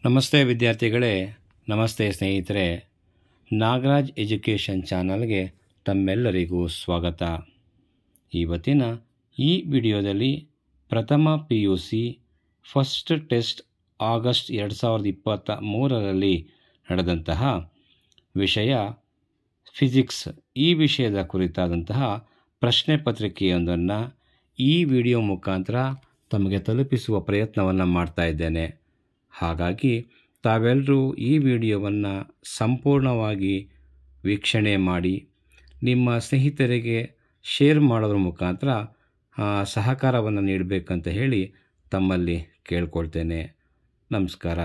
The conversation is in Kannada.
ನಮಸ್ತೆ ವಿದ್ಯಾರ್ಥಿಗಳೇ, ನಮಸ್ತೆ ಸ್ನೇಹಿತರೆ. ನಾಗರಾಜ್ ಎಜುಕೇಷನ್ ಚಾನಲ್ಗೆ ತಮ್ಮೆಲ್ಲರಿಗೂ ಸ್ವಾಗತ. ಇವತ್ತಿನ ಈ ವಿಡಿಯೋದಲ್ಲಿ ಪ್ರಥಮ PUC ಫಸ್ಟ್ ಟೆಸ್ಟ್ ಆಗಸ್ಟ್ 2023ರಲ್ಲಿ ನಡೆದಂತಹ ವಿಷಯ ಫಿಸಿಕ್ಸ್, ಈ ವಿಷಯದ ಕುರಿತಾದಂತಹ ಪ್ರಶ್ನೆ ಪತ್ರಿಕೆಯೊಂದನ್ನು ಈ ವಿಡಿಯೋ ಮುಖಾಂತರ ತಮಗೆ ತಲುಪಿಸುವ ಪ್ರಯತ್ನವನ್ನು ಮಾಡ್ತಾ ಇದ್ದೇನೆ. ಹಾಗಾಗಿ ತಾವೆಲ್ಲರೂ ಈ ವಿಡಿಯೋವನ್ನು ಸಂಪೂರ್ಣವಾಗಿ ವೀಕ್ಷಣೆ ಮಾಡಿ ನಿಮ್ಮ ಸ್ನೇಹಿತರಿಗೆ ಶೇರ್ ಮಾಡೋದ್ರ ಮುಖಾಂತರ ಸಹಕಾರವನ್ನು ನೀಡಬೇಕಂತ ಹೇಳಿ ತಮ್ಮಲ್ಲಿ ಕೇಳ್ಕೊಳ್ತೇನೆ. ನಮಸ್ಕಾರ.